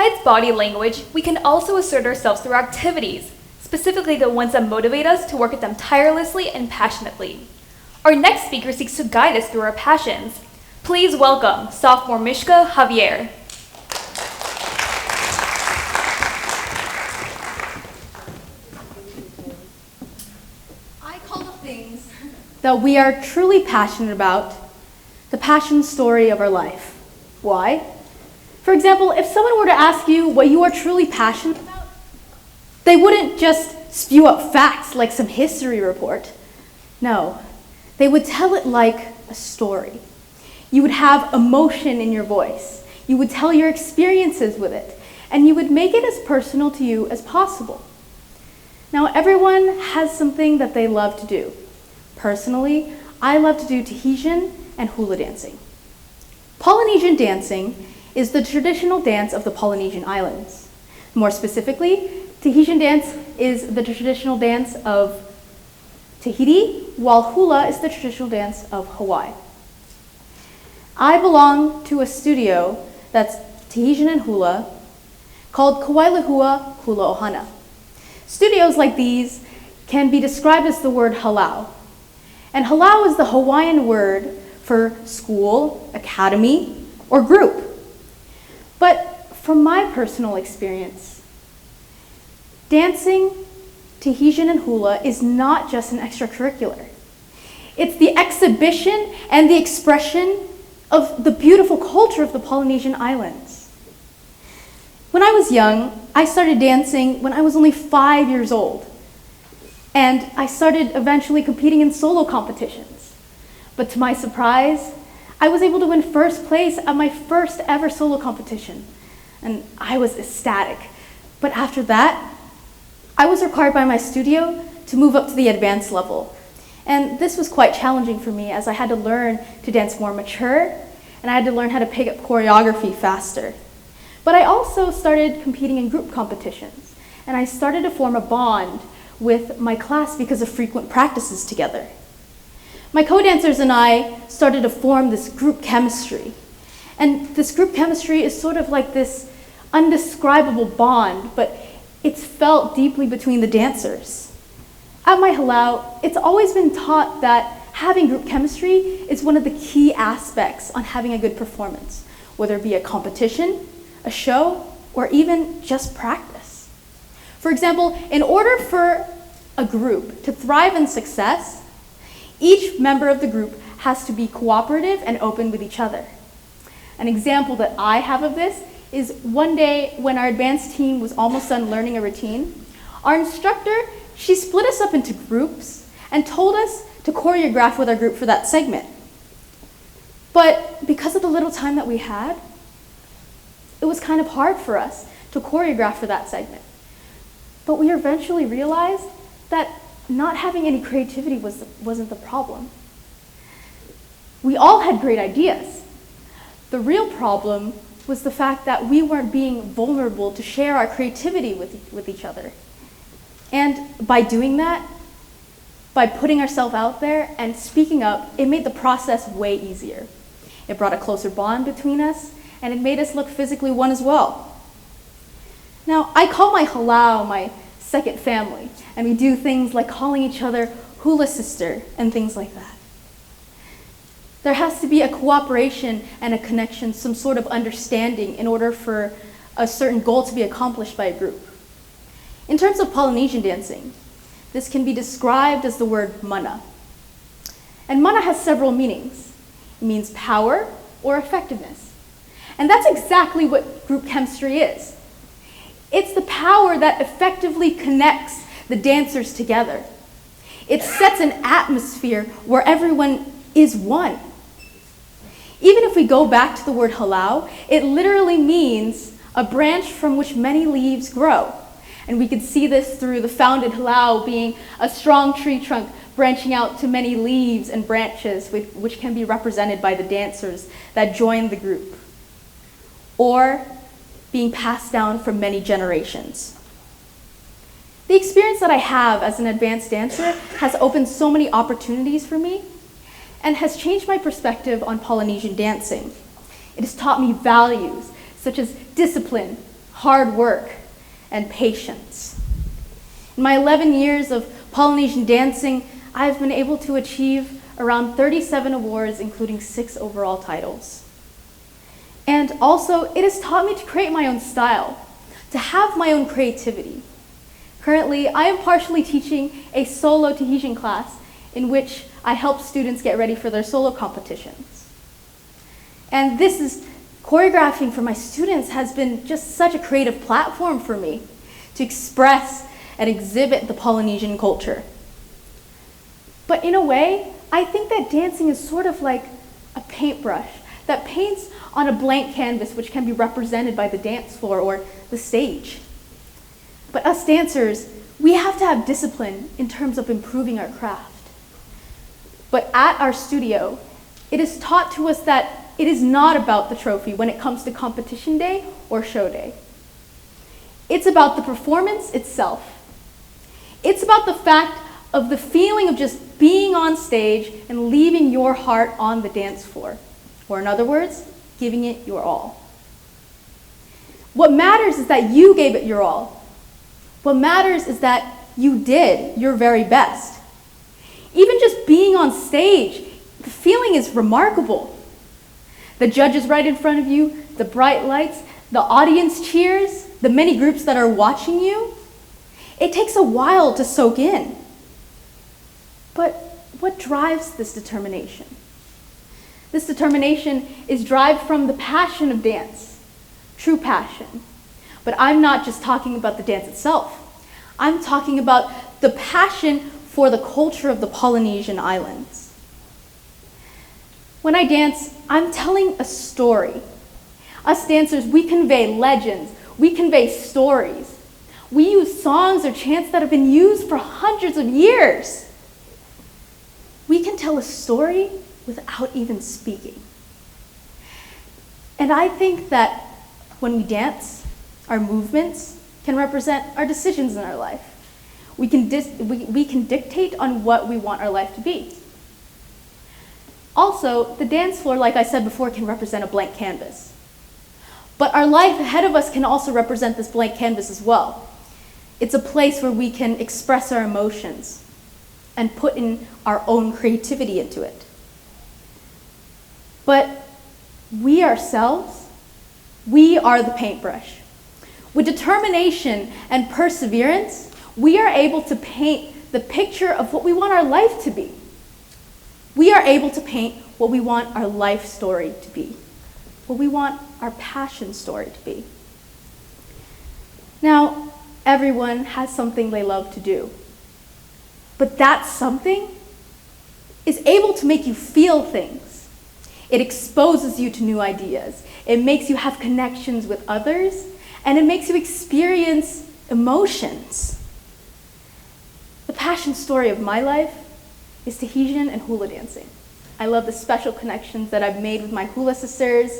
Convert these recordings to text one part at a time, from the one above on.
Besides body language, we can also assert ourselves through activities, specifically the ones that motivate us to work at them tirelessly and passionately. Our next speaker seeks to guide us through our passions. Please welcome sophomore Myshka Javier. I call the things that we are truly passionate about the passion story of our life. Why? For example, if someone were to ask you what you are truly passionate about, they wouldn't just spew out facts like some history report. No, they would tell it like a story. You would have emotion in your voice. You would tell your experiences with it, and you would make it as personal to you as possible. Now, everyone has something that they love to do. Personally, I love to do Tahitian and Hula dancing. Polynesian dancing is the traditional dance of the Polynesian Islands. More specifically, Tahitian dance is the traditional dance of Tahiti, while Hula is the traditional dance of Hawaii. I belong to a studio that's Tahitian and Hula called Kawailehua Hula Ohana. Studios like these can be described as the word halau. And halau is the Hawaiian word for school, academy, or group. But from my personal experience, dancing Tahitian and Hula is not just an extracurricular. It's the exhibition and the expression of the beautiful culture of the Polynesian Islands. When I was young, I started dancing when I was only 5 years old. And I started eventually competing in solo competitions. But to my surprise, I was able to win first place at my first ever solo competition. And I was ecstatic. But after that, I was required by my studio to move up to the advanced level. And this was quite challenging for me as I had to learn to dance more mature, and I had to learn how to pick up choreography faster. But I also started competing in group competitions, and I started to form a bond with my class because of frequent practices together. My co-dancers and I started to form this group chemistry. And this group chemistry is sort of like this undescribable bond, but it's felt deeply between the dancers. At my halau, it's always been taught that having group chemistry is one of the key aspects on having a good performance, whether it be a competition, a show, or even just practice. For example, in order for a group to thrive in success, each member of the group has to be cooperative and open with each other. An example that I have of this is one day when our advanced team was almost done learning a routine, our instructor, she split us up into groups and told us to choreograph with our group for that segment. But because of the little time that we had, it was kind of hard for us to choreograph for that segment. But we eventually realized that not having any creativity wasn't the problem. We all had great ideas. The real problem was the fact that we weren't being vulnerable to share our creativity with each other. And by doing that, by putting ourselves out there and speaking up, it made the process way easier. It brought a closer bond between us, and it made us look physically one as well. Now, I call my halau my second family, and we do things like calling each other hula sister and things like that. There has to be a cooperation and a connection, some sort of understanding in order for a certain goal to be accomplished by a group. In terms of Polynesian dancing, this can be described as the word mana. And mana has several meanings. It means power or effectiveness. And that's exactly what group chemistry is. It's the power that effectively connects the dancers together. It sets an atmosphere where everyone is one. Even if we go back to the word halau, it literally means a branch from which many leaves grow. And we could see this through the founded halau being a strong tree trunk branching out to many leaves and branches, which can be represented by the dancers that join the group, or being passed down from many generations. The experience that I have as an advanced dancer has opened so many opportunities for me and has changed my perspective on Polynesian dancing. It has taught me values such as discipline, hard work, and patience. In my 11 years of Polynesian dancing, I've been able to achieve around 37 awards, including 6 overall titles. And also, it has taught me to create my own style, to have my own creativity. Currently, I am partially teaching a solo Tahitian class in which I help students get ready for their solo competitions. And choreographing for my students has been just such a creative platform for me to express and exhibit the Polynesian culture. But in a way, I think that dancing is sort of like a paintbrush that paints on a blank canvas which can be represented by the dance floor or the stage. But us dancers, we have to have discipline in terms of improving our craft. But at our studio, it is taught to us that it is not about the trophy when it comes to competition day or show day. It's about the performance itself. It's about the fact of the feeling of just being on stage and leaving your heart on the dance floor. Or in other words, giving it your all. What matters is that you gave it your all. What matters is that you did your very best. Even just being on stage, the feeling is remarkable. The judge is right in front of you, the bright lights, the audience cheers, the many groups that are watching you. It takes a while to soak in. But what drives this determination? This determination is derived from the passion of dance, true passion. But I'm not just talking about the dance itself. I'm talking about the passion for the culture of the Polynesian islands. When I dance, I'm telling a story. Us dancers, we convey legends, we convey stories. We use songs or chants that have been used for hundreds of years. We can tell a story without even speaking. And I think that when we dance, our movements can represent our decisions in our life. We can dictate on what we want our life to be. Also, the dance floor, like I said before, can represent a blank canvas. But our life ahead of us can also represent this blank canvas as well. It's a place where we can express our emotions and put in our own creativity into it. But we ourselves, we are the paintbrush. With determination and perseverance, we are able to paint the picture of what we want our life to be. We are able to paint what we want our life story to be, what we want our passion story to be. Now, everyone has something they love to do, but that something is able to make you feel things. It exposes you to new ideas. It makes you have connections with others, and it makes you experience emotions. The passion story of my life is Tahitian and hula dancing. I love the special connections that I've made with my hula sisters,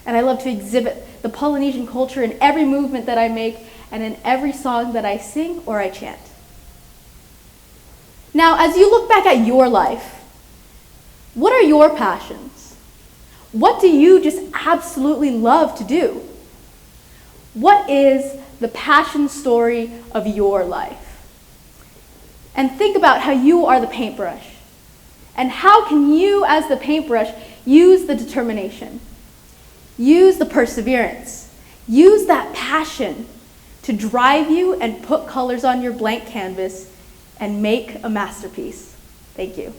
and I love to exhibit the Polynesian culture in every movement that I make and in every song that I sing or I chant. Now, as you look back at your life, what are your passions? What do you just absolutely love to do? What is the passion story of your life? And think about how you are the paintbrush. And how can you, as the paintbrush, use the determination, use the perseverance, use that passion to drive you and put colors on your blank canvas and make a masterpiece. Thank you.